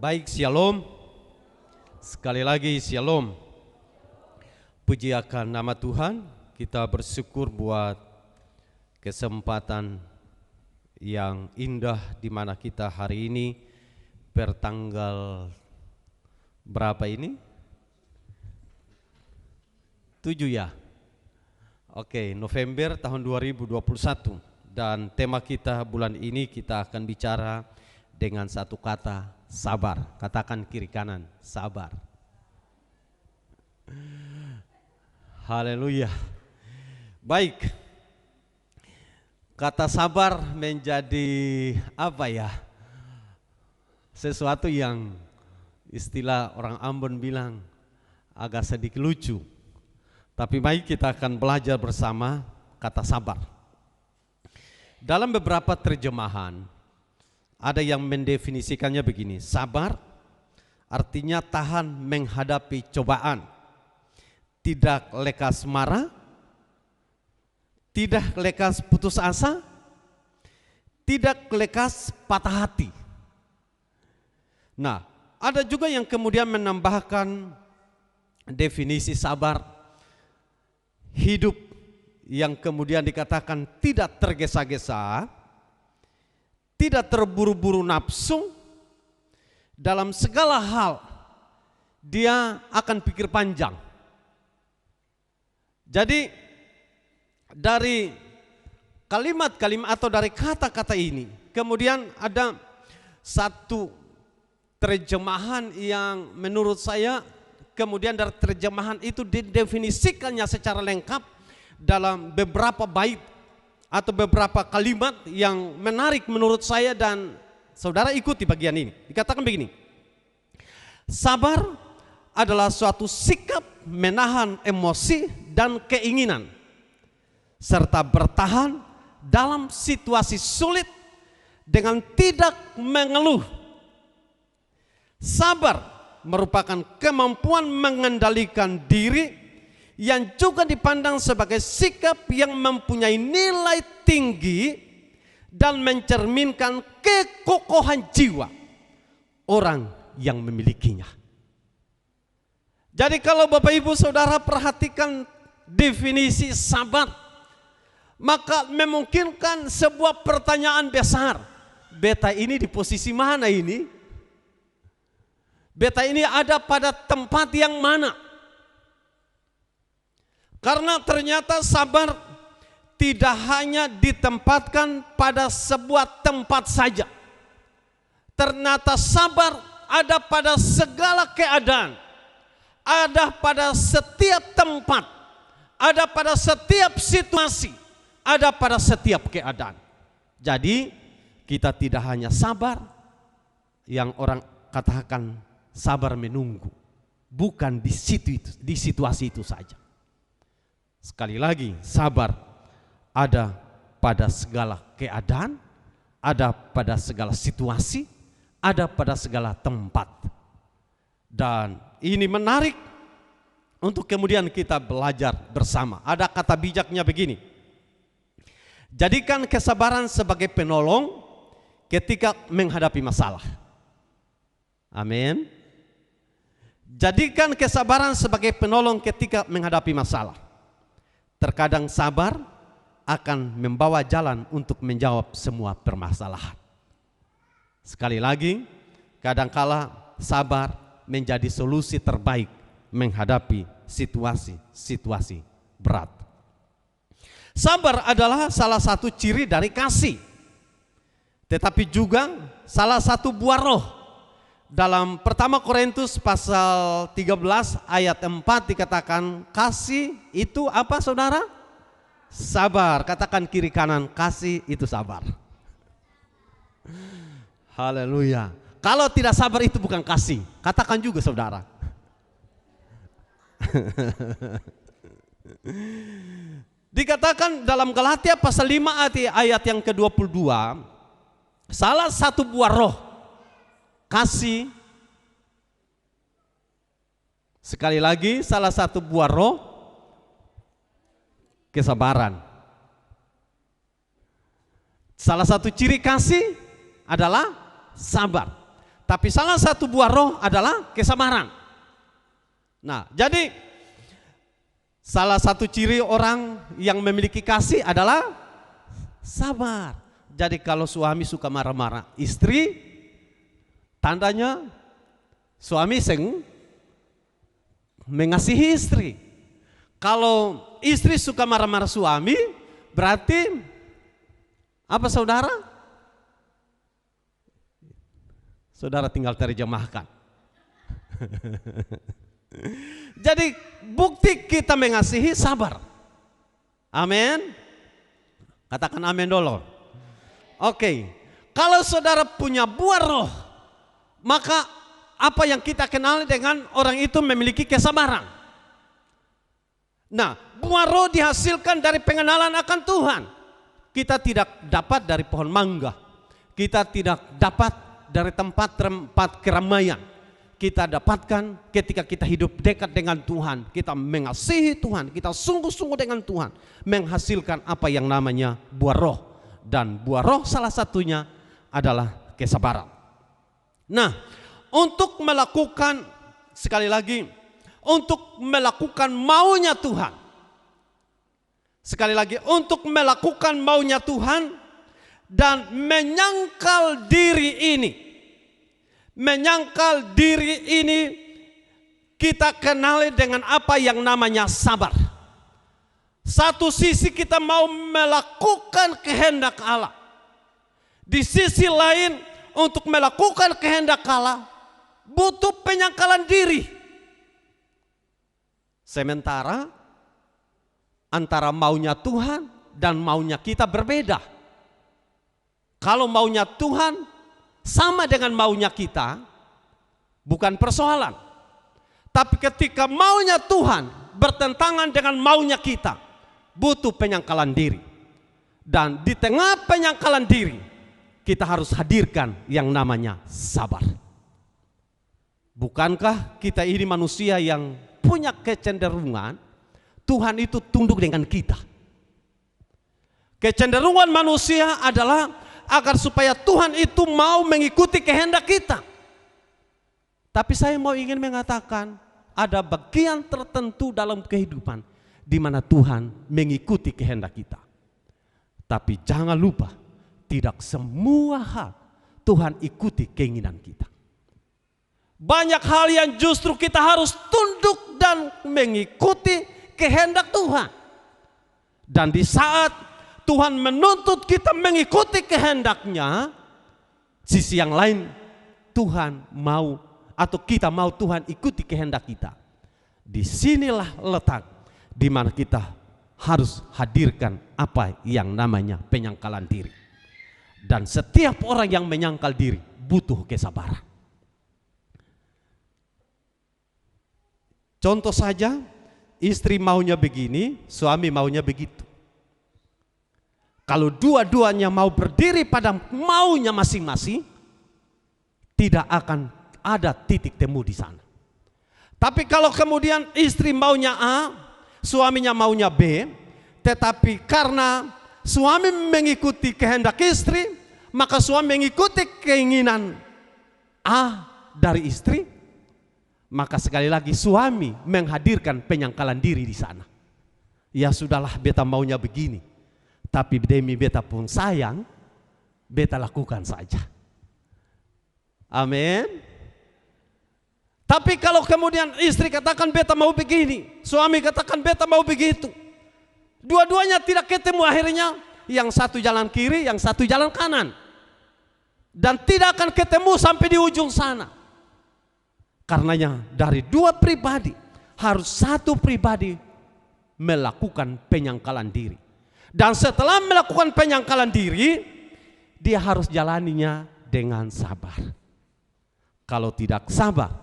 Baik, shalom. Sekali lagi shalom. Puji akan nama Tuhan. Kita bersyukur buat kesempatan yang indah di mana kita hari ini bertanggal berapa ini? 7 ya. Oke, November tahun 2021. Dan tema kita bulan ini kita akan bicara dengan satu kata, sabar. Katakan kiri kanan, sabar. Haleluya. Baik. Kata sabar menjadi apa ya? Sesuatu yang istilah orang Ambon bilang agak sedikit lucu. Tapi baik, kita akan belajar bersama kata sabar. Dalam beberapa terjemahan ada yang mendefinisikannya begini, sabar artinya tahan menghadapi cobaan, tidak lekas marah, tidak lekas putus asa, tidak lekas patah hati. Nah, ada juga yang kemudian menambahkan definisi sabar, hidup yang kemudian dikatakan tidak tergesa-gesa, tidak terburu-buru nafsu, dalam segala hal dia akan pikir panjang. Jadi dari kalimat-kalimat atau dari kata-kata ini kemudian ada satu terjemahan yang menurut saya kemudian dari terjemahan itu didefinisikannya secara lengkap dalam beberapa bait atau beberapa kalimat yang menarik menurut saya, dan saudara ikuti bagian ini. Dikatakan begini, sabar adalah suatu sikap menahan emosi dan keinginan serta bertahan dalam situasi sulit dengan tidak mengeluh. Sabar merupakan kemampuan mengendalikan diri yang juga dipandang sebagai sikap yang mempunyai nilai tinggi dan mencerminkan kekokohan jiwa orang yang memilikinya. Jadi kalau Bapak Ibu Saudara perhatikan definisi sabar, maka memungkinkan sebuah pertanyaan besar. Beta ini di posisi mana ini? Beta ini ada pada tempat yang mana? Karena ternyata sabar tidak hanya ditempatkan pada sebuah tempat saja. Ternyata sabar ada pada segala keadaan, ada pada setiap tempat, ada pada setiap situasi, ada pada setiap keadaan. Jadi kita tidak hanya sabar yang orang katakan sabar menunggu, bukan di situ itu, di situasi itu saja. Sekali lagi, sabar ada pada segala keadaan, ada pada segala situasi, ada pada segala tempat. Dan ini menarik untuk kemudian kita belajar bersama. Ada kata bijaknya begini, jadikan kesabaran sebagai penolong ketika menghadapi masalah. Amin. Jadikan kesabaran sebagai penolong ketika menghadapi masalah. Terkadang sabar akan membawa jalan untuk menjawab semua permasalahan. Sekali lagi, kadangkala sabar menjadi solusi terbaik menghadapi situasi-situasi berat. Sabar adalah salah satu ciri dari kasih, tetapi juga salah satu buah roh. Dalam 1 Korintus pasal 13 ayat 4 dikatakan kasih itu apa saudara? Sabar. Katakan kiri kanan, kasih itu sabar. Haleluya. Kalau tidak sabar itu bukan kasih. Katakan juga saudara. Dikatakan dalam Galatia pasal 5 ayat yang ke-22, salah satu buah roh kasih. Sekali lagi, salah satu buah roh kesabaran. Salah satu ciri kasih adalah sabar. Tapi salah satu buah roh adalah kesabaran. Nah, jadi salah satu ciri orang yang memiliki kasih adalah sabar. Jadi kalau suami suka marah-marah, istri tandanya suami mengasihi istri. Kalau istri suka marah-marah suami, berarti apa saudara? Saudara tinggal terjemahkan. Jadi bukti kita mengasihi sabar. Amin. Katakan amin dulu. Oke. Kalau saudara punya buah roh, maka apa yang kita kenal dengan orang itu memiliki kesabaran. Nah, buah roh dihasilkan dari pengenalan akan Tuhan. Kita tidak dapat dari pohon mangga. Kita tidak dapat dari tempat-tempat keramaian. Kita dapatkan ketika kita hidup dekat dengan Tuhan. Kita mengasihi Tuhan. Kita sungguh-sungguh dengan Tuhan. Menghasilkan apa yang namanya buah roh. Dan buah roh salah satunya adalah kesabaran. Nah, untuk melakukan, sekali lagi, untuk melakukan maunya Tuhan. Sekali lagi, untuk melakukan maunya Tuhan dan menyangkal diri ini. Menyangkal diri ini kita kenali dengan apa yang namanya sabar. Satu sisi kita mau melakukan kehendak Allah. Di sisi lain untuk melakukan kehendak Allah butuh penyangkalan diri. Sementara antara maunya Tuhan dan maunya kita berbeda. Kalau maunya Tuhan sama dengan maunya kita, bukan persoalan. Tapi ketika maunya Tuhan bertentangan dengan maunya kita, butuh penyangkalan diri. Dan di tengah penyangkalan diri, kita harus hadirkan yang namanya sabar. Bukankah kita ini manusia yang punya kecenderungan Tuhan itu tunduk dengan kita? Kecenderungan manusia adalah agar supaya Tuhan itu mau mengikuti kehendak kita. Tapi saya mau ingin mengatakan ada bagian tertentu dalam kehidupan di mana Tuhan mengikuti kehendak kita. Tapi jangan lupa, tidak semua hal Tuhan ikuti keinginan kita. Banyak hal yang justru kita harus tunduk dan mengikuti kehendak Tuhan. Dan di saat Tuhan menuntut kita mengikuti kehendaknya, sisi yang lain Tuhan mau atau kita mau Tuhan ikuti kehendak kita. Disinilah letak di mana kita harus hadirkan apa yang namanya penyangkalan diri. Dan setiap orang yang menyangkal diri butuh kesabaran. Contoh saja, istri maunya begini, suami maunya begitu. Kalau dua-duanya mau berdiri pada maunya masing-masing, tidak akan ada titik temu di sana. Tapi kalau kemudian istri maunya A, suaminya maunya B, tetapi karena suami mengikuti kehendak istri, maka suami mengikuti keinginan A dari istri, maka sekali lagi suami menghadirkan penyangkalan diri di sana. Ya sudahlah, beta maunya begini. Tapi demi beta pun sayang, beta lakukan saja. Amin. Tapi kalau kemudian istri katakan beta mau begini, suami katakan beta mau begitu, dua-duanya tidak ketemu, akhirnya yang satu jalan kiri, yang satu jalan kanan. Dan tidak akan ketemu sampai di ujung sana. Karenanya dari dua pribadi, harus satu pribadi melakukan penyangkalan diri. Dan setelah melakukan penyangkalan diri, dia harus jalaninya dengan sabar. Kalau tidak sabar,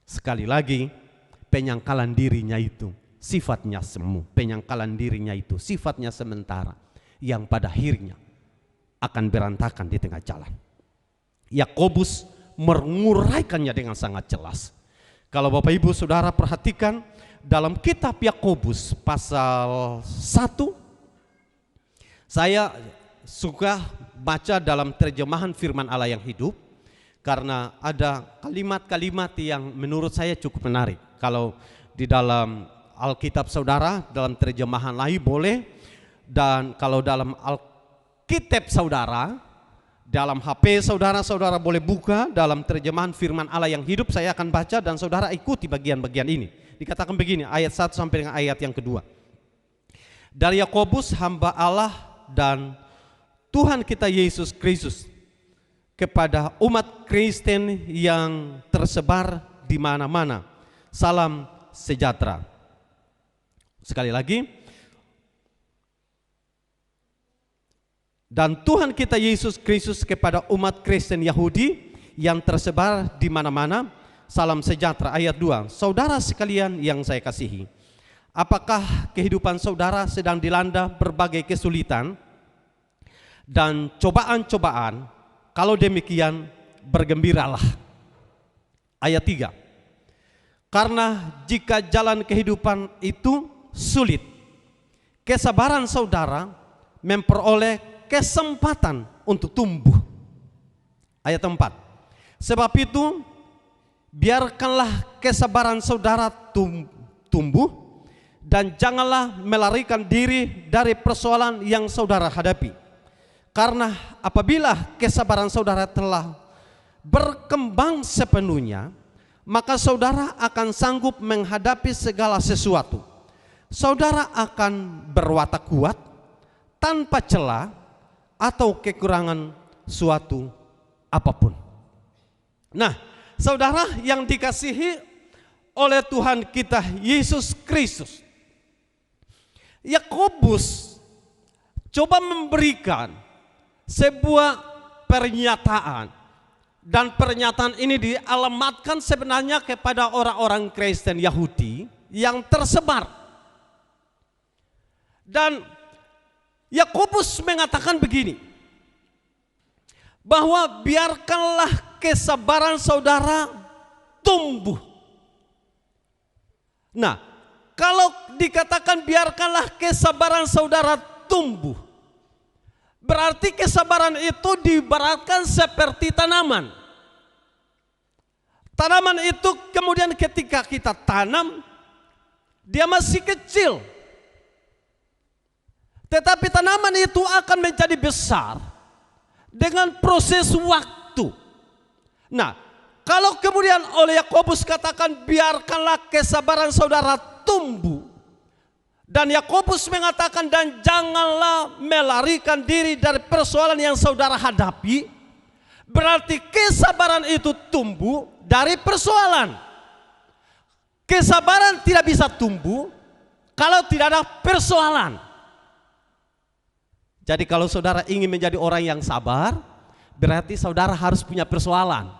sekali lagi penyangkalan dirinya itu sifatnya semu. Penyangkalan dirinya itu sifatnya sementara, yang pada akhirnya akan berantakan di tengah jalan. Yakobus menguraikannya dengan sangat jelas. Kalau Bapak Ibu Saudara perhatikan dalam kitab Yakobus pasal 1, saya suka baca dalam terjemahan firman Allah yang hidup. karena ada kalimat-kalimat yang menurut saya cukup menarik. Kalau di dalam Alkitab saudara, dalam terjemahan lain boleh, dan kalau dalam Alkitab saudara, dalam HP saudara, saudara boleh buka dalam terjemahan firman Allah yang hidup. Saya akan baca dan saudara ikuti bagian-bagian ini. Dikatakan begini, ayat 1 sampai dengan ayat yang kedua. Dari Yakobus, hamba Allah dan Tuhan kita Yesus Kristus, kepada umat Kristen yang tersebar di mana-mana, salam sejahtera. Sekali lagi, dan Tuhan kita Yesus Kristus kepada umat Kristen Yahudi yang tersebar di mana-mana, salam sejahtera. Ayat 2, saudara sekalian yang saya kasihi, apakah kehidupan saudara sedang dilanda berbagai kesulitan dan cobaan-cobaan? Kalau demikian, bergembiralah. Ayat 3, karena jika jalan kehidupan itu sulit, kesabaran saudara memperoleh kesempatan untuk tumbuh. Ayat 4, sebab itu biarkanlah kesabaran saudara tumbuh, dan janganlah melarikan diri dari persoalan yang saudara hadapi. Karena apabila kesabaran saudara telah berkembang sepenuhnya, maka saudara akan sanggup menghadapi segala sesuatu. Saudara akan berwatak kuat tanpa celah atau kekurangan suatu apapun. Nah, saudara yang dikasihi oleh Tuhan kita Yesus Kristus, Yakobus coba memberikan sebuah pernyataan, dan pernyataan ini dialamatkan sebenarnya kepada orang-orang Kristen Yahudi yang tersebar. Dan Yakobus mengatakan begini, bahwa biarkanlah kesabaran saudara tumbuh. Nah, kalau dikatakan biarkanlah kesabaran saudara tumbuh, berarti kesabaran itu diibaratkan seperti tanaman. Tanaman itu kemudian ketika kita tanam, dia masih kecil. Tetapi tanaman itu akan menjadi besar dengan proses waktu. Nah, kalau kemudian oleh Yakobus katakan biarkanlah kesabaran saudara tumbuh, dan Yakobus mengatakan dan janganlah melarikan diri dari persoalan yang saudara hadapi, berarti kesabaran itu tumbuh dari persoalan. Kesabaran tidak bisa tumbuh kalau tidak ada persoalan. Jadi kalau saudara ingin menjadi orang yang sabar, berarti saudara harus punya persoalan.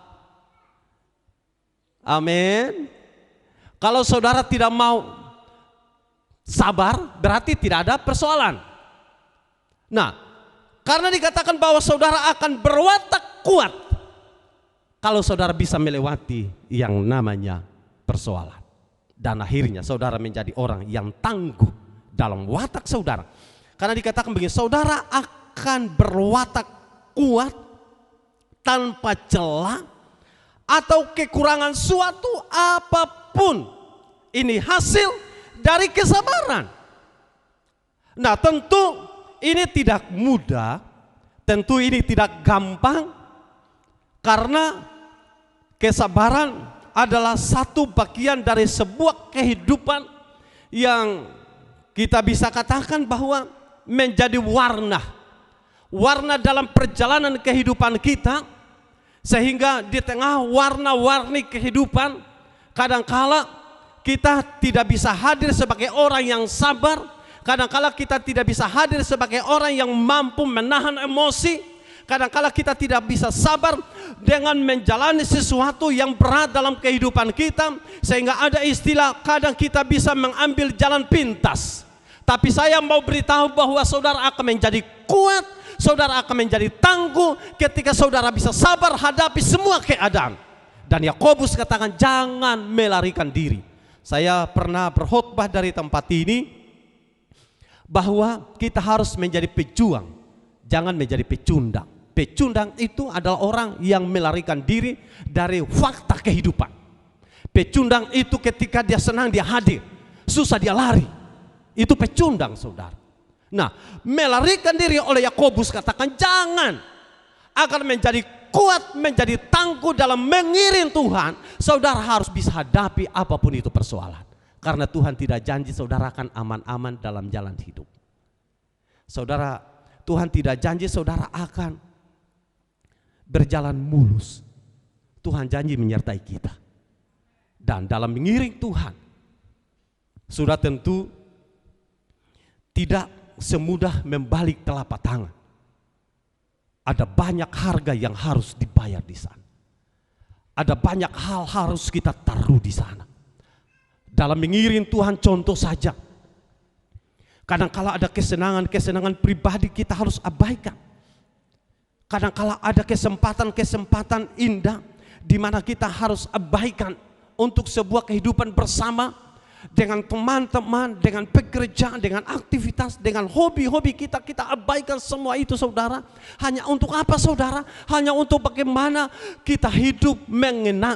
Amin. Kalau saudara tidak mau sabar, berarti tidak ada persoalan. Nah, karena dikatakan bahwa saudara akan berwatak kuat kalau saudara bisa melewati yang namanya persoalan, dan akhirnya saudara menjadi orang yang tangguh dalam watak saudara. Karena dikatakan begini, saudara akan berwatak kuat tanpa celah atau kekurangan suatu apapun. Ini hasil dari kesabaran. Nah, tentu ini tidak mudah, tentu ini tidak gampang, karena kesabaran adalah satu bagian dari sebuah kehidupan yang kita bisa katakan bahwa menjadi warna dalam perjalanan kehidupan kita, sehingga di tengah warna-warni kehidupan kadangkala kita tidak bisa hadir sebagai orang yang sabar. Kadangkala kita tidak bisa hadir sebagai orang yang mampu menahan emosi. Kadangkala kita tidak bisa sabar dengan menjalani sesuatu yang berat dalam kehidupan kita, sehingga ada istilah kadang kita bisa mengambil jalan pintas. Tapi saya mau beritahu bahwa saudara akan menjadi kuat, saudara akan menjadi tangguh ketika saudara bisa sabar hadapi semua keadaan. Dan Yakobus katakan jangan melarikan diri. Saya pernah berkhotbah dari tempat ini bahwa kita harus menjadi pejuang, jangan menjadi pecundang. Pecundang itu adalah orang yang melarikan diri dari fakta kehidupan. Pecundang itu ketika dia senang dia hadir, susah dia lari. Itu pecundang, saudara. Nah, melarikan diri oleh Yakobus katakan jangan, agar menjadi kuat, menjadi tangguh dalam mengiring Tuhan. Saudara harus bisa hadapi apapun itu persoalan. Karena Tuhan tidak janji saudara akan aman-aman dalam jalan hidup. Saudara, Tuhan tidak janji saudara akan berjalan mulus. Tuhan janji menyertai kita. Dan dalam mengiring Tuhan, sudah tentu tidak semudah membalik telapak tangan. Ada banyak harga yang harus dibayar di sana. Ada banyak hal harus kita taruh di sana. Dalam mengiring Tuhan, contoh saja, kadang-kala ada kesenangan pribadi kita harus abaikan. Kadang-kala ada kesempatan indah di mana kita harus abaikan untuk sebuah kehidupan bersama dengan teman-teman, dengan pekerjaan, dengan aktivitas, dengan hobi-hobi kita abaikan semua itu, saudara. Hanya untuk apa, saudara? Hanya untuk bagaimana kita hidup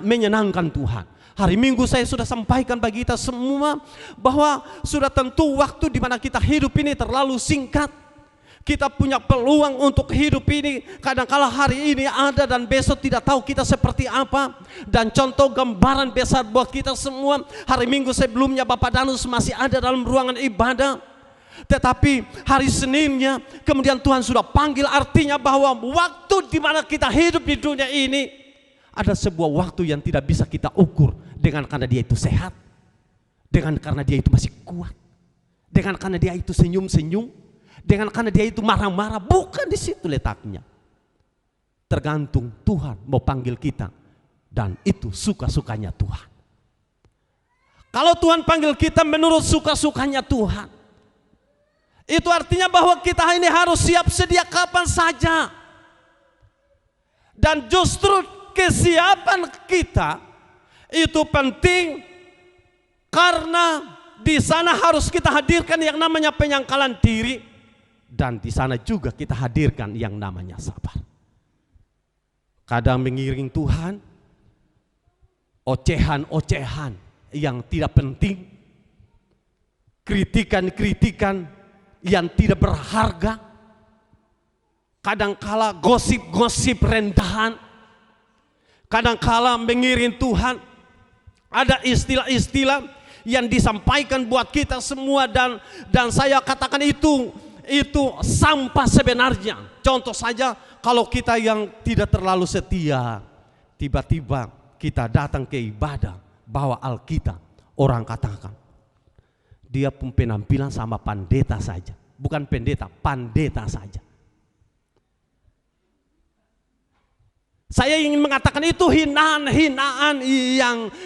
menyenangkan Tuhan. Hari Minggu saya sudah sampaikan bagi kita semua bahwa sudah tentu waktu di mana kita hidup ini terlalu singkat. Kita punya peluang untuk hidup ini. Kadang-kala hari ini ada dan besok tidak tahu kita seperti apa. Dan contoh gambaran besar buat kita semua. Hari Minggu sebelumnya Bapak Danus masih ada dalam ruangan ibadah. Tetapi hari Seninnya kemudian Tuhan sudah panggil, artinya bahwa waktu di mana kita hidup di dunia ini ada sebuah waktu yang tidak bisa kita ukur dengan karena dia itu sehat, dengan karena dia itu masih kuat, dengan karena dia itu senyum-senyum, dengan karena dia itu marah-marah. Bukan di situ letaknya. Tergantung Tuhan mau panggil kita, dan itu suka-sukanya Tuhan. Kalau Tuhan panggil kita menurut suka-sukanya Tuhan, itu artinya bahwa kita ini harus siap sedia kapan saja. Dan justru kesiapan kita itu penting karena di sana harus kita hadirkan yang namanya penyangkalan diri, dan di sana juga kita hadirkan yang namanya sabar. Kadang mengiring Tuhan, ocehan-ocehan yang tidak penting, kritikan-kritikan yang tidak berharga, kadangkala gosip-gosip rendahan, kadangkala mengiring Tuhan ada istilah-istilah yang disampaikan buat kita semua, dan saya katakan itu sampah sebenarnya. Contoh saja, kalau kita yang tidak terlalu setia, tiba-tiba kita datang ke ibadah bawa Alkitab, orang katakan dia pun penampilan sama pendeta saja, bukan pendeta, pendeta saja. Saya ingin mengatakan itu hinaan-hinaan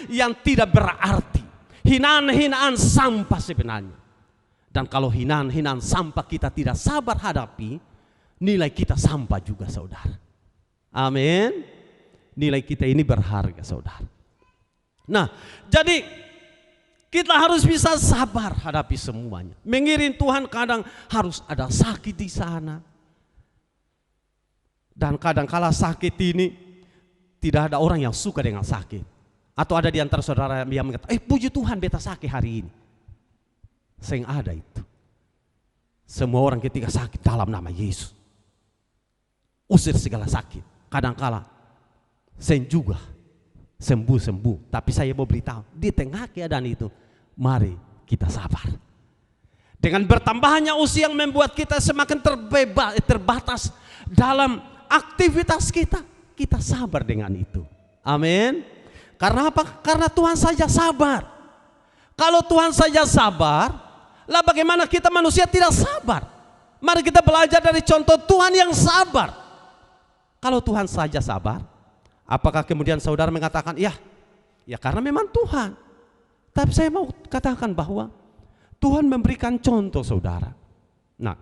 yang tidak berarti, hinaan-hinaan sampah sebenarnya. Dan kalau hinaan-hinaan sampah kita tidak sabar hadapi, nilai kita sampah juga, saudara. Amin. Nilai kita ini berharga, saudara. Nah, jadi kita harus bisa sabar hadapi semuanya. Mengiring Tuhan kadang harus ada sakit di sana. Dan kadang-kala sakit ini tidak ada orang yang suka dengan sakit. Atau ada di antara saudara yang mengatakan, puji Tuhan beta sakit hari ini. Seng ada itu. Semua orang ketika sakit dalam nama Yesus, usir segala sakit. Kadang-kala seng juga sembuh-sembuh. Tapi saya mau beritahu, di tengah keadaan itu, mari kita sabar. Dengan bertambahnya usia yang membuat kita semakin terbatas dalam aktivitas kita, kita sabar dengan itu. Amin. Karena apa? Karena Tuhan saja sabar. Kalau Tuhan saja sabar, lah bagaimana kita manusia tidak sabar? Mari kita belajar dari contoh Tuhan yang sabar. Kalau Tuhan saja sabar, apakah kemudian saudara mengatakan, ya karena memang Tuhan. Tapi saya mau katakan bahwa Tuhan memberikan contoh, saudara. Nah,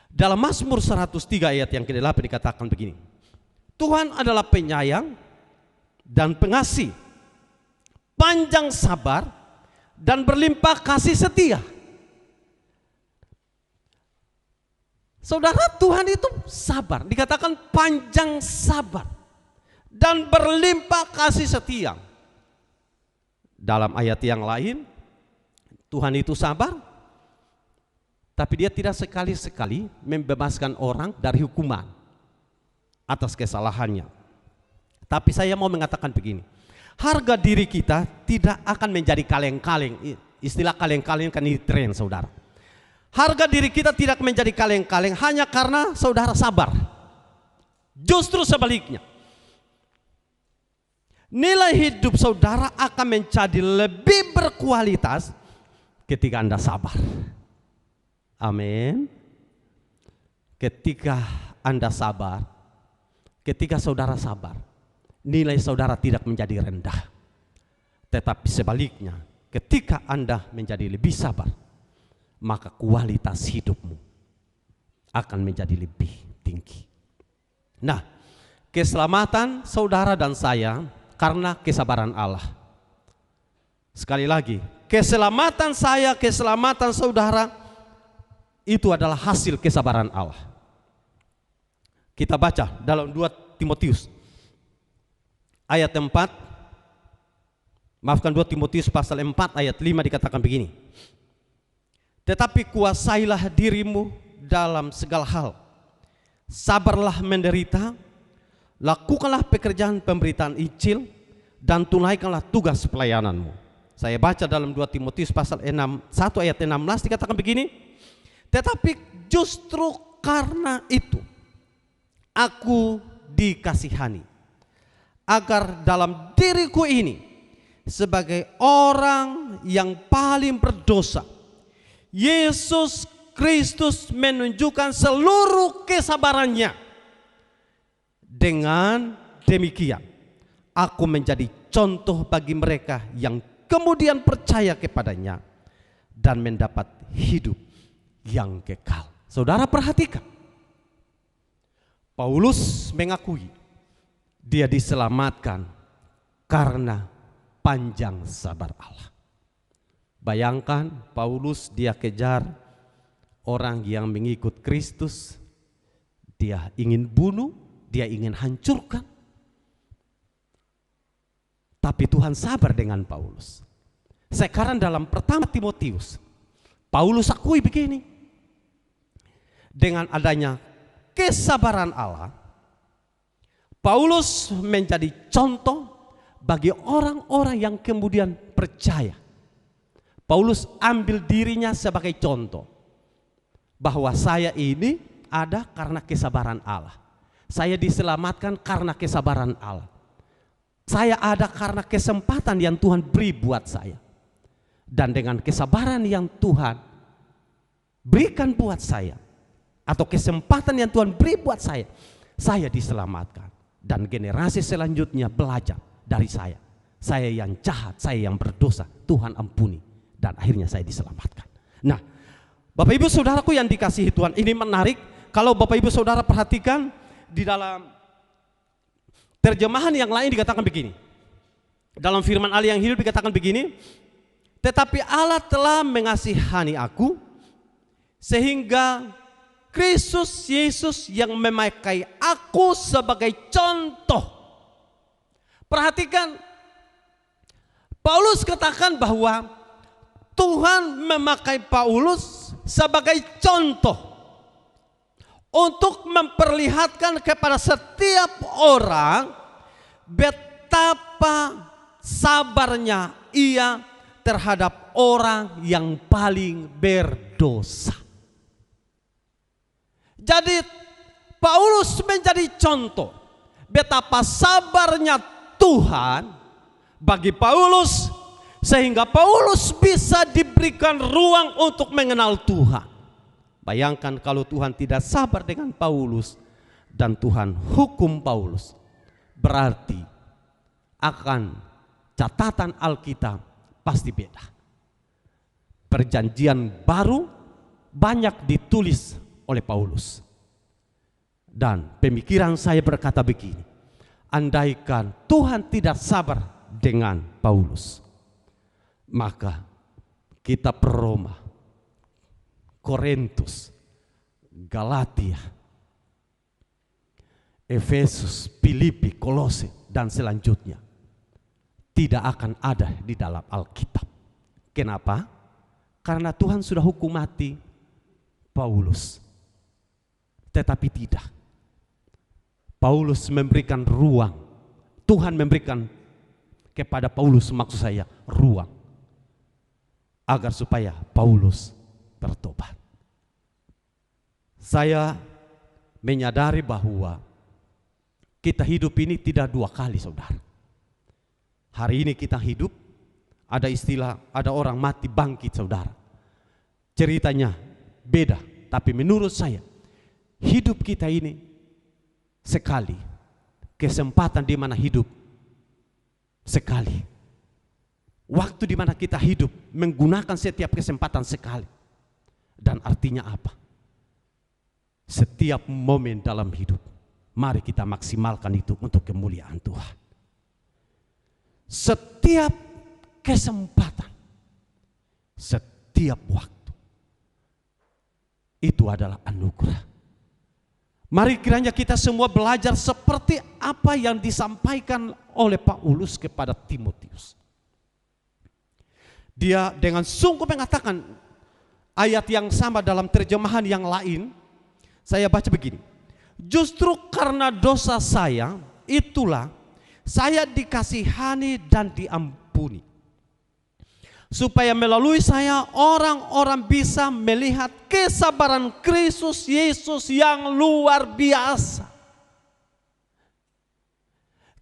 dalam Mazmur 103 ayat yang ke-8 dikatakan begini. Tuhan adalah penyayang dan pengasih, panjang sabar dan berlimpah kasih setia. Saudara, Tuhan itu sabar, dikatakan panjang sabar dan berlimpah kasih setia. Dalam ayat yang lain, Tuhan itu sabar, tapi dia tidak sekali-sekali membebaskan orang dari hukuman atas kesalahannya. Tapi saya mau mengatakan begini, harga diri kita tidak akan menjadi kaleng-kaleng. Istilah kaleng-kaleng kan ini tren, saudara. Harga diri kita tidak menjadi kaleng-kaleng hanya karena saudara sabar. Justru sebaliknya, nilai hidup saudara akan menjadi lebih berkualitas ketika Anda sabar. Amin. Ketika Anda sabar, ketika saudara sabar, nilai saudara tidak menjadi rendah. Tetapi sebaliknya, ketika Anda menjadi lebih sabar, maka kualitas hidupmu akan menjadi lebih tinggi. Nah, keselamatan saudara dan saya karena kesabaran Allah. Sekali lagi, keselamatan saya, keselamatan saudara itu adalah hasil kesabaran Allah. Kita baca dalam 2 Timotius ayat 4. Maafkan, 2 Timotius pasal 4 ayat 5 dikatakan begini. Tetapi kuasailah dirimu dalam segala hal. Sabarlah menderita, lakukanlah pekerjaan pemberitaan Injil, dan tunaikanlah tugas pelayananmu. Saya baca dalam 2 Timotius pasal 1 ayat 16 dikatakan begini. Tetapi justru karena itu aku dikasihani, agar dalam diriku ini sebagai orang yang paling berdosa, Yesus Kristus menunjukkan seluruh kesabarannya. Dengan demikian, aku menjadi contoh bagi mereka yang kemudian percaya kepadanya dan mendapat hidup yang kekal. Saudara perhatikan, Paulus mengakui dia diselamatkan karena panjang sabar Allah. Bayangkan, Paulus dia kejar orang yang mengikut Kristus, dia ingin bunuh, dia ingin hancurkan. Tapi Tuhan sabar dengan Paulus. Sekarang dalam pertama Timotius, Paulus akui begini, dengan adanya kesabaran Allah, Paulus menjadi contoh bagi orang-orang yang kemudian percaya. Paulus ambil dirinya sebagai contoh bahwa saya ini ada karena kesabaran Allah. Saya diselamatkan karena kesabaran Allah. Saya ada karena kesempatan yang Tuhan beri buat saya. Dan dengan kesabaran yang Tuhan berikan buat saya, atau kesempatan yang Tuhan beri buat saya diselamatkan. Dan generasi selanjutnya belajar dari saya. Saya yang jahat, saya yang berdosa, Tuhan ampuni. Dan akhirnya saya diselamatkan. Nah, Bapak Ibu Saudaraku yang dikasihi Tuhan, ini menarik. Kalau Bapak Ibu Saudara perhatikan di dalam terjemahan yang lain dikatakan begini. Dalam firman Allah yang hidup dikatakan begini. Tetapi Allah telah mengasihani aku sehingga Kristus Yesus yang memakai aku sebagai contoh. Perhatikan, Paulus katakan bahwa Tuhan memakai Paulus sebagai contoh untuk memperlihatkan kepada setiap orang betapa sabarnya ia terhadap orang yang paling berdosa. Jadi Paulus menjadi contoh betapa sabarnya Tuhan bagi Paulus, sehingga Paulus bisa diberikan ruang untuk mengenal Tuhan. Bayangkan kalau Tuhan tidak sabar dengan Paulus dan Tuhan hukum Paulus, berarti akan catatan Alkitab pasti beda. Perjanjian baru banyak ditulis oleh Paulus. Dan pemikiran saya berkata begini, andaikan Tuhan tidak sabar dengan Paulus, maka kitab Roma, Korintus, Galatia, Efesus, Filipi, Kolose, dan selanjutnya tidak akan ada di dalam Alkitab. Kenapa? Karena Tuhan sudah hukum mati Paulus. Tetapi tidak. Paulus memberikan ruang. Tuhan memberikan kepada Paulus, maksud saya, ruang agar supaya Paulus bertobat. Saya menyadari bahwa kita hidup ini tidak dua kali, saudara. Hari ini kita hidup, ada istilah, ada orang mati bangkit, saudara. Ceritanya beda, tapi menurut saya hidup kita ini sekali, kesempatan di mana hidup sekali. Waktu di mana kita hidup menggunakan setiap kesempatan sekali. Dan artinya apa? Setiap momen dalam hidup, mari kita maksimalkan itu untuk kemuliaan Tuhan. Setiap kesempatan, setiap waktu, itu adalah anugerah. Mari kiranya kita semua belajar seperti apa yang disampaikan oleh Paulus kepada Timotius. Dia dengan sungguh mengatakan ayat yang sama dalam terjemahan yang lain. Saya baca begini. Justru karena dosa saya, itulah saya dikasihani dan diampuni. Supaya melalui saya orang-orang bisa melihat kesabaran Kristus Yesus yang luar biasa.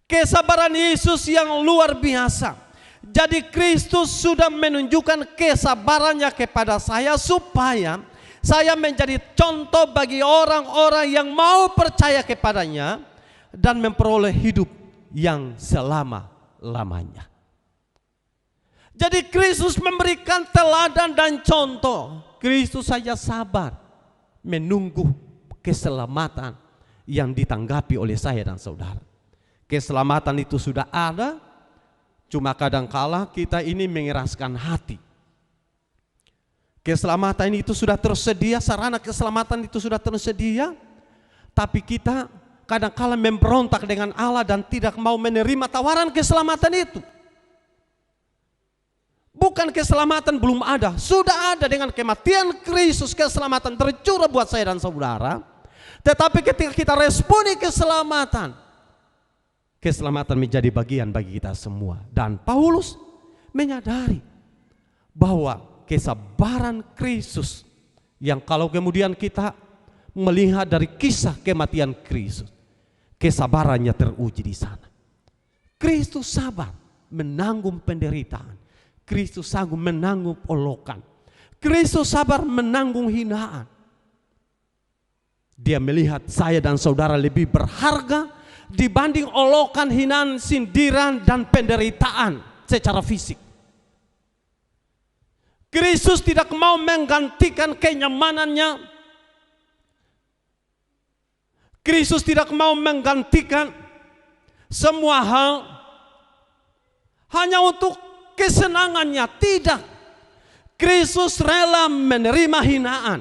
Kesabaran Yesus yang luar biasa. Jadi Kristus sudah menunjukkan kesabarannya kepada saya supaya saya menjadi contoh bagi orang-orang yang mau percaya kepadanya dan memperoleh hidup yang selama-lamanya. Jadi Kristus memberikan teladan dan contoh. Kristus saja sabar menunggu keselamatan yang ditanggapi oleh saya dan saudara. Keselamatan itu sudah ada, cuma kadangkala kita ini mengeraskan hati. Keselamatan itu sudah tersedia, sarana keselamatan itu sudah tersedia, tapi kita kadangkala memberontak dengan Allah dan tidak mau menerima tawaran keselamatan itu. Bukan keselamatan belum ada, sudah ada dengan kematian Kristus, keselamatan tercurah buat saya dan saudara. Tetapi ketika kita responi keselamatan, keselamatan menjadi bagian bagi kita semua. Dan Paulus menyadari bahwa kesabaran Kristus yang kalau kemudian kita melihat dari kisah kematian Kristus, kesabarannya teruji di sana. Kristus sabar menanggung penderitaan. Kristus sanggup menanggung olokan. Kristus sabar menanggung hinaan. Dia melihat saya dan saudara lebih berharga dibanding olokan, hinaan, sindiran, dan penderitaan secara fisik. Kristus tidak mau menggantikan kenyamanannya. Kristus tidak mau menggantikan semua hal hanya untuk kesenangannya. Tidak. Kristus rela menerima hinaan.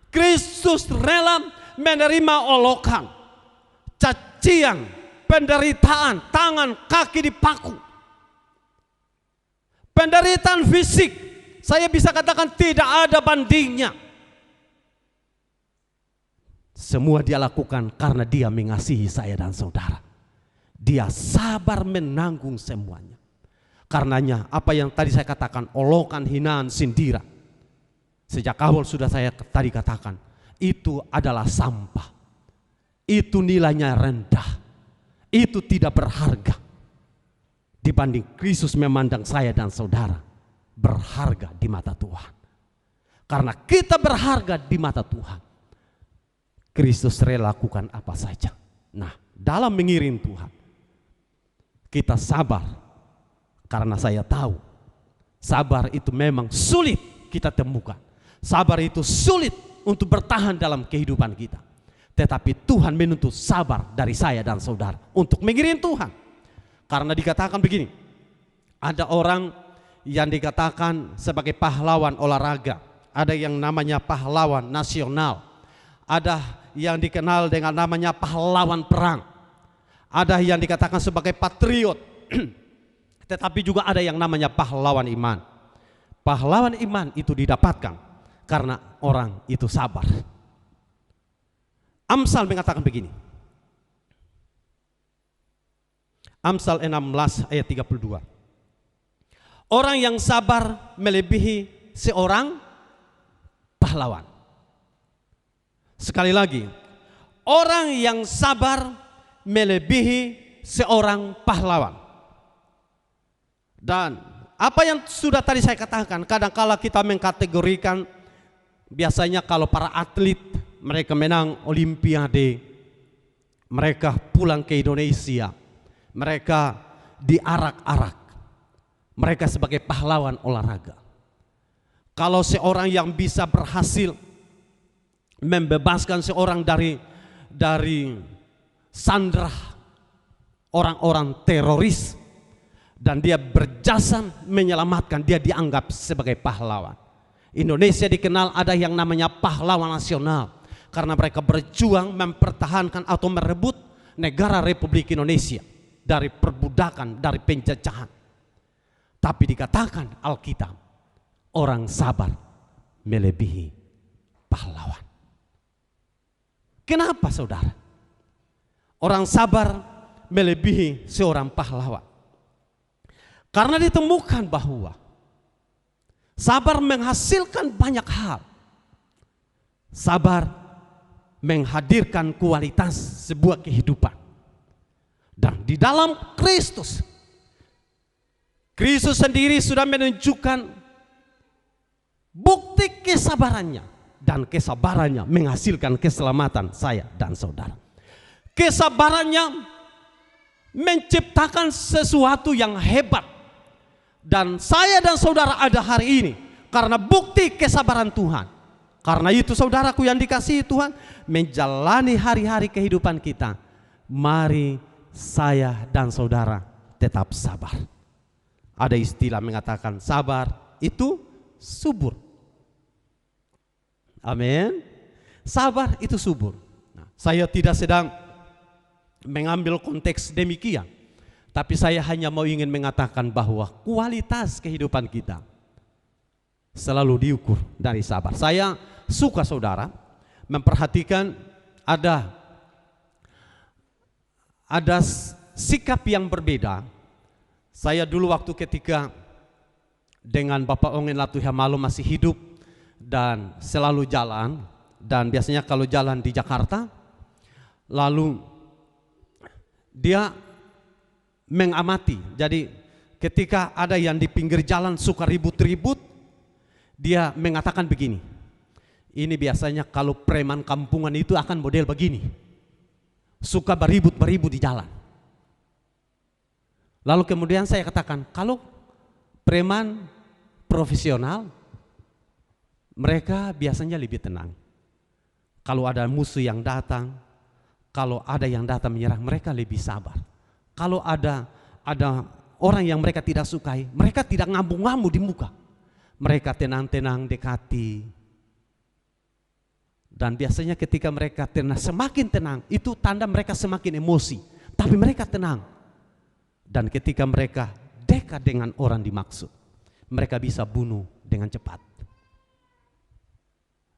Kristus rela menerima olokan, cacian, penderitaan, tangan, kaki dipaku. Penderitaan fisik, saya bisa katakan tidak ada bandingnya. Semua dia lakukan karena dia mengasihi saya dan saudara. Dia sabar menanggung semuanya. Karenanya apa yang tadi saya katakan, olokan, hinaan, sindiran, sejak awal sudah saya tadi katakan, itu adalah sampah. Itu nilainya rendah. Itu tidak berharga dibanding Kristus memandang saya dan saudara berharga di mata Tuhan. Karena kita berharga di mata Tuhan, Kristus rela lakukan apa saja. Nah, dalam mengiring Tuhan, kita sabar. Karena saya tahu sabar itu memang sulit kita temukan. Sabar itu sulit untuk bertahan dalam kehidupan kita. Tetapi Tuhan menuntut sabar dari saya dan saudara untuk mengiring Tuhan. Karena dikatakan begini, ada orang yang dikatakan sebagai pahlawan olahraga. Ada yang namanya pahlawan nasional. Ada yang dikenal dengan namanya pahlawan perang. Ada yang dikatakan sebagai patriot. Tetapi juga ada yang namanya pahlawan iman. Pahlawan iman itu didapatkan karena orang itu sabar. Amsal mengatakan begini. Amsal 16 ayat 32. Orang yang sabar melebihi seorang pahlawan. Sekali lagi, orang yang sabar melebihi seorang pahlawan. Dan apa yang sudah tadi saya katakan, kadang-kala kita mengkategorikan, biasanya kalau para atlet mereka menang olimpiade, mereka pulang ke Indonesia, mereka diarak-arak, mereka sebagai pahlawan olahraga. Kalau seorang yang bisa berhasil membebaskan seorang dari sandra orang-orang teroris dan dia berjasa menyelamatkan, dia dianggap sebagai pahlawan. Indonesia dikenal ada yang namanya pahlawan nasional karena mereka berjuang mempertahankan atau merebut negara Republik Indonesia dari perbudakan, dari penjajahan. Tapi dikatakan Alkitab, orang sabar melebihi pahlawan. Kenapa saudara? Orang sabar melebihi seorang pahlawan. Karena ditemukan bahwa sabar menghasilkan banyak hal. Sabar menghadirkan kualitas sebuah kehidupan. Dan di dalam Kristus, Kristus sendiri sudah menunjukkan bukti kesabarannya. Dan kesabarannya menghasilkan keselamatan saya dan saudara. Kesabarannya menciptakan sesuatu yang hebat. Dan saya dan saudara ada hari ini karena bukti kesabaran Tuhan. Karena itu saudaraku yang dikasihi Tuhan, menjalani hari-hari kehidupan kita, mari saya dan saudara tetap sabar. Ada istilah mengatakan sabar itu subur. Amin. Sabar itu subur. Nah, saya tidak sedang mengambil konteks demikian, tapi saya hanya mau ingin mengatakan bahwa kualitas kehidupan kita selalu diukur dari sabar. Saya suka saudara memperhatikan ada sikap yang berbeda. Saya dulu waktu ketika dengan Bapak Ongen Latuhamalo masih hidup dan selalu jalan, dan biasanya kalau jalan di Jakarta, lalu dia mengamati. Jadi ketika ada yang di pinggir jalan suka ribut-ribut, dia mengatakan begini, ini biasanya kalau preman kampungan itu akan model begini, suka beribut-beribut di jalan. Lalu kemudian saya katakan, kalau preman profesional, mereka biasanya lebih tenang. Kalau ada musuh yang datang, kalau ada yang datang menyerang, mereka lebih sabar. Kalau ada orang yang mereka tidak sukai, mereka tidak ngambu-ngambu di muka. Mereka tenang-tenang dekati. Dan biasanya ketika mereka tenang, semakin tenang, itu tanda mereka semakin emosi. Tapi mereka tenang. Dan ketika mereka dekat dengan orang dimaksud, mereka bisa bunuh dengan cepat.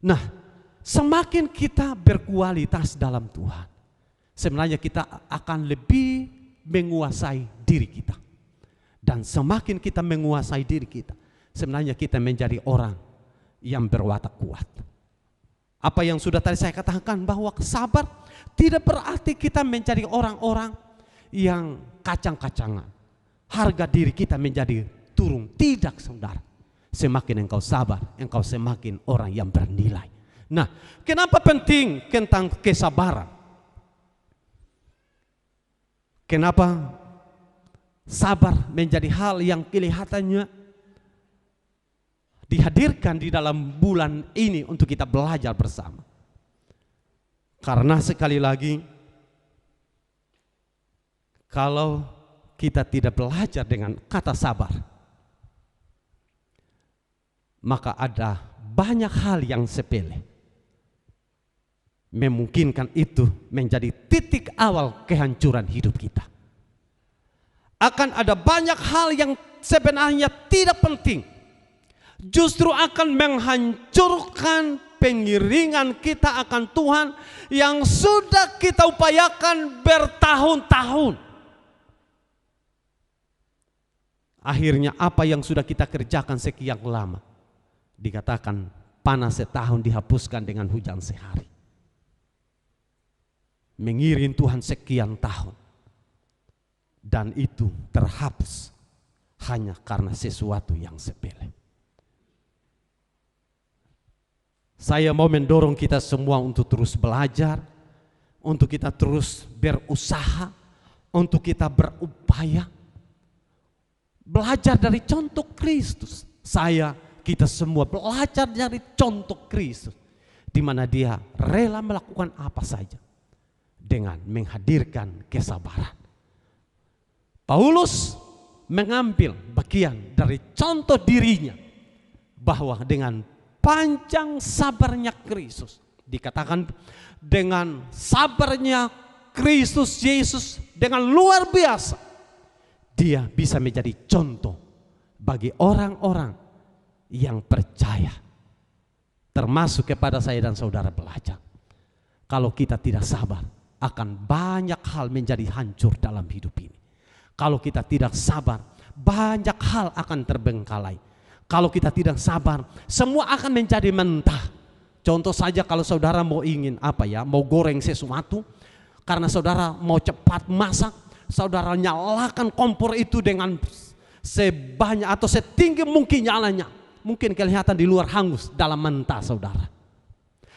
Nah, semakin kita berkualitas dalam Tuhan, sebenarnya kita akan lebih menguasai diri kita. Dan semakin kita menguasai diri kita, sebenarnya kita menjadi orang yang berwatak kuat. Apa yang sudah tadi saya katakan, bahwa sabar tidak berarti kita menjadi orang-orang yang kacang-kacangan. Harga diri kita menjadi turun. Tidak saudara. Semakin engkau sabar, engkau semakin orang yang bernilai. Nah, kenapa penting tentang kesabaran? Kenapa sabar menjadi hal yang kelihatannya dihadirkan di dalam bulan ini untuk kita belajar bersama? Karena sekali lagi, kalau kita tidak belajar dengan kata sabar, maka ada banyak hal yang sepele. memungkinkan itu menjadi titik awal kehancuran hidup kita. Akan ada banyak hal yang sebenarnya tidak penting, justru akan menghancurkan pengiringan kita akan Tuhan yang sudah kita upayakan bertahun-tahun. Akhirnya apa yang sudah kita kerjakan sekian lama, dikatakan panas setahun dihapuskan dengan hujan sehari. Mengiring Tuhan sekian tahun, dan itu terhapus hanya karena sesuatu yang sepele. Saya mau mendorong kita semua untuk terus belajar, untuk kita terus berusaha, untuk kita berupaya belajar dari contoh Kristus. Kita semua belajar dari contoh Kristus, di mana Dia rela melakukan apa saja dengan menghadirkan kesabaran. Paulus mengambil bagian dari contoh dirinya, bahwa dengan panjang sabarnya Kristus, dikatakan dengan sabarnya Kristus Yesus dengan luar biasa, Dia bisa menjadi contoh bagi orang-orang yang percaya, termasuk kepada saya dan saudara belajar. Kalau kita tidak sabar, akan banyak hal menjadi hancur dalam hidup ini. Kalau kita tidak sabar, banyak hal akan terbengkalai. Kalau kita tidak sabar, semua akan menjadi mentah. Contoh saja, kalau saudara mau mau goreng sesuatu, karena saudara mau cepat masak, saudara nyalakan kompor itu dengan sebanyak atau setinggi mungkin nyalanya. Mungkin kelihatan di luar hangus, dalam mentah saudara.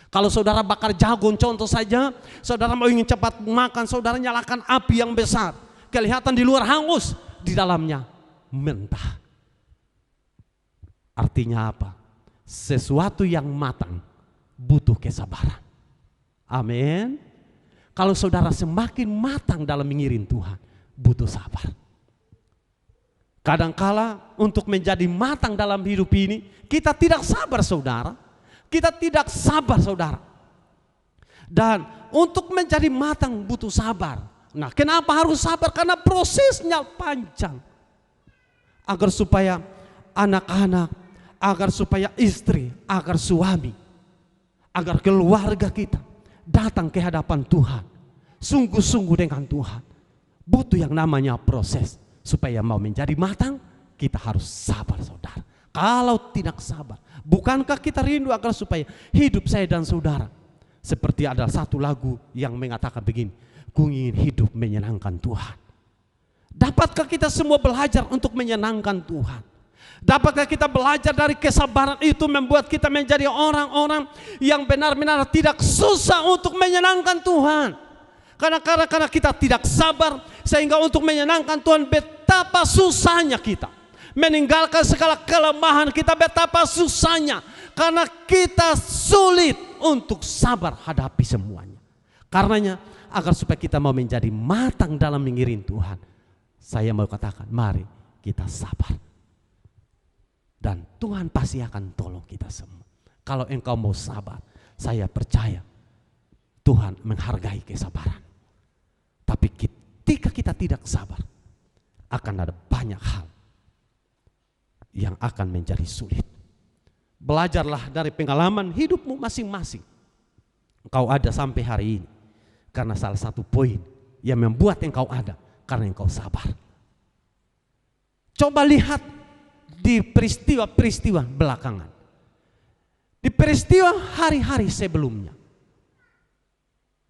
Kalau saudara bakar jagung contoh saja, saudara mau ingin cepat makan, saudara nyalakan api yang besar, kelihatan di luar hangus, di dalamnya mentah. Artinya apa? Sesuatu yang matang butuh kesabaran. Amin. Kalau saudara semakin matang dalam mengiring Tuhan, butuh sabar. Kadangkala untuk menjadi matang dalam hidup ini, kita tidak sabar saudara. Kita tidak sabar saudara. Dan untuk menjadi matang butuh sabar. Nah, kenapa harus sabar? Karena prosesnya panjang. Agar supaya anak-anak, agar supaya istri, agar suami, agar keluarga kita datang ke hadapan Tuhan, sungguh-sungguh dengan Tuhan, butuh yang namanya proses. Supaya mau menjadi matang, kita harus sabar saudara. Kalau tidak sabar, bukankah kita rindu agar supaya hidup saya dan saudara, seperti ada satu lagu yang mengatakan begini, ku ingin hidup menyenangkan Tuhan. Dapatkah kita semua belajar untuk menyenangkan Tuhan? Dapatkah kita belajar dari kesabaran itu membuat kita menjadi orang-orang yang benar-benar tidak susah untuk menyenangkan Tuhan? Karena kita tidak sabar, sehingga untuk menyenangkan Tuhan betapa susahnya kita. Meninggalkan segala kelemahan kita, betapa susahnya. Karena kita sulit untuk sabar hadapi semuanya. Karenanya agar supaya kita mau menjadi matang dalam mengiring Tuhan, saya mau katakan, mari kita sabar. Dan Tuhan pasti akan tolong kita semua. Kalau engkau mau sabar, saya percaya Tuhan menghargai kesabaran. Tapi ketika kita tidak sabar, akan ada banyak hal yang akan menjadi sulit. Belajarlah dari pengalaman hidupmu masing-masing. Engkau ada sampai hari ini karena salah satu poin yang membuat engkau ada, karena engkau sabar. Coba lihat di peristiwa-peristiwa belakangan, di peristiwa hari-hari sebelumnya.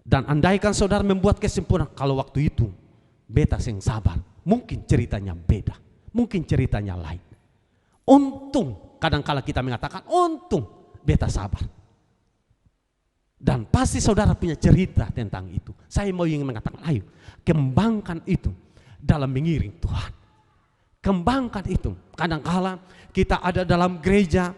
Dan andaikan saudara membuat kesimpulan, kalau waktu itu beta yang sabar, mungkin ceritanya beda, mungkin ceritanya lain. Untung, kadang-kala kita mengatakan untung beta sabar. Dan pasti saudara punya cerita tentang itu. Saya mau ingin mengatakan, ayo kembangkan itu dalam mengiring Tuhan. Kembangkan itu. Kadang-kala kita ada dalam gereja,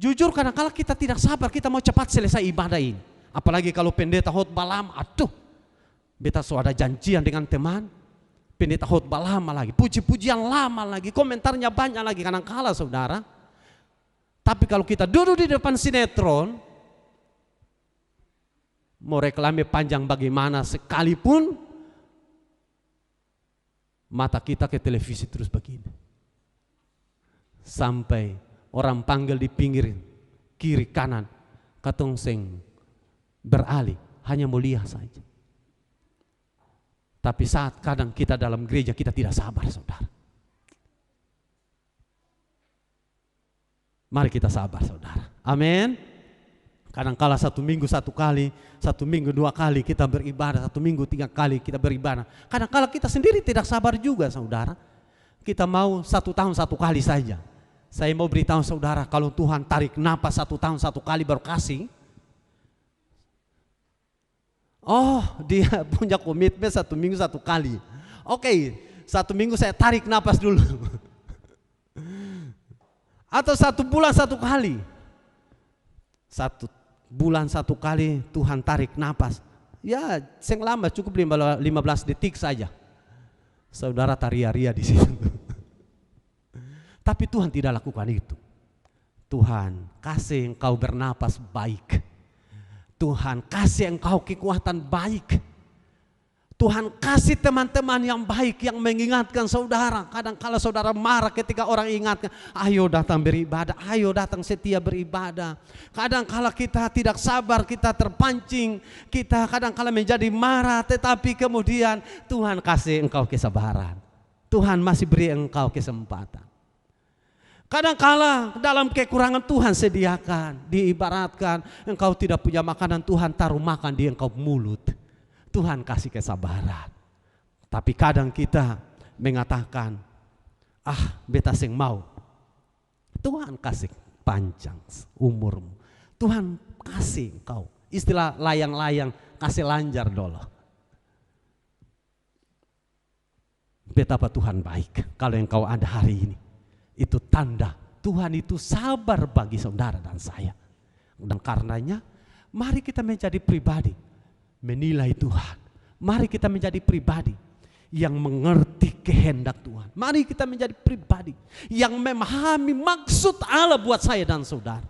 jujur kadang-kala kita tidak sabar, kita mau cepat selesai ibadah ini. Apalagi kalau pendeta khotbah lama, beta so ada janjian dengan teman, pendeta khotbah lama lagi, puji-pujian lama lagi, komentarnya banyak lagi, kadang-kala saudara. Tapi kalau kita duduk di depan sinetron, mau reklame panjang bagaimana sekalipun, mata kita ke televisi terus begini. Sampai orang panggil di pinggir kiri kanan, katong seng beralih, hanya mau lihat saja. Tapi saat kadang kita dalam gereja kita tidak sabar, saudara. Mari kita sabar, saudara. Amin. Kadang-kala 1 minggu 1 kali, 1 minggu 2 kali kita beribadah, 1 minggu 3 kali kita beribadah. Kadang-kala kita sendiri tidak sabar juga, saudara. Kita mau 1 tahun 1 kali saja. Saya mau beritahu saudara, kalau Tuhan tarik napas 1 tahun 1 kali baru kasih, oh dia punya komitmen 1 minggu 1 kali. Oke, 1 minggu saya tarik napas dulu. Atau 1 bulan 1 kali. 1 bulan 1 kali Tuhan tarik napas. Ya, seng lama, cukup 15 detik saja. Saudara taria-ria di situ. Tapi Tuhan tidak lakukan itu. Tuhan kasih engkau bernapas baik. Tuhan kasih engkau kekuatan baik. Tuhan kasih teman-teman yang baik yang mengingatkan saudara. Kadang kala saudara marah ketika orang ingatkan, ayo datang beribadah, ayo datang setia beribadah. Kadang kala kita tidak sabar, kita terpancing, kita kadang kala menjadi marah, tetapi kemudian Tuhan kasih engkau kesabaran. Tuhan masih beri engkau kesempatan. Kadang kala dalam kekurangan Tuhan sediakan, diibaratkan engkau tidak punya makanan, Tuhan taruh makan di engkau mulut. Tuhan kasih kesabaran. Tapi kadang kita mengatakan, beta seng mau. Tuhan kasih panjang umurmu. Tuhan kasih engkau. Istilah layang-layang, kasih lanjar dulu. Betapa Tuhan baik. Kalau engkau ada hari ini, itu tanda Tuhan itu sabar bagi saudara dan saya. Dan karenanya, mari kita menjadi pribadi menilai Tuhan. Mari kita menjadi pribadi yang mengerti kehendak Tuhan. Mari kita menjadi pribadi yang memahami maksud Allah buat saya dan saudara.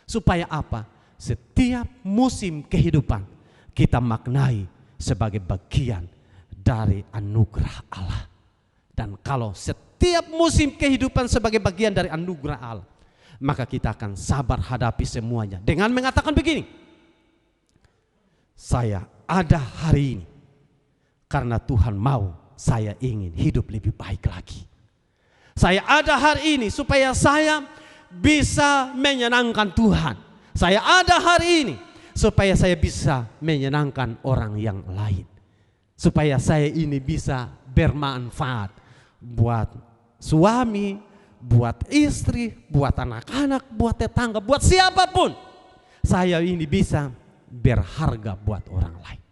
Supaya apa? Setiap musim kehidupan kita maknai sebagai bagian dari anugerah Allah. Dan kalau setiap musim kehidupan sebagai bagian dari anugerah Allah, maka kita akan sabar hadapi semuanya dengan mengatakan begini, saya ada hari ini karena Tuhan mau saya ingin hidup lebih baik lagi. Saya ada hari ini supaya saya bisa menyenangkan Tuhan. Saya ada hari ini supaya saya bisa menyenangkan orang yang lain. Supaya saya ini bisa bermanfaat buat suami, buat istri, buat anak-anak, buat tetangga, buat siapapun. Saya ini bisa berharga buat orang lain.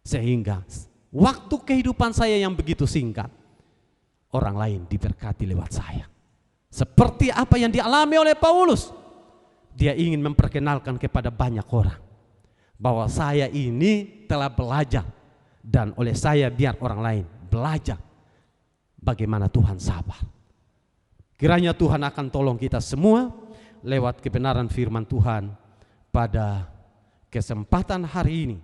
Sehingga waktu kehidupan saya yang begitu singkat, orang lain diberkati lewat saya. Seperti apa yang dialami oleh Paulus. Dia ingin memperkenalkan kepada banyak orang bahwa saya ini telah belajar, dan oleh saya biar orang lain belajar bagaimana Tuhan sabar. Kiranya Tuhan akan tolong kita semua lewat kebenaran firman Tuhan pada kesempatan hari ini.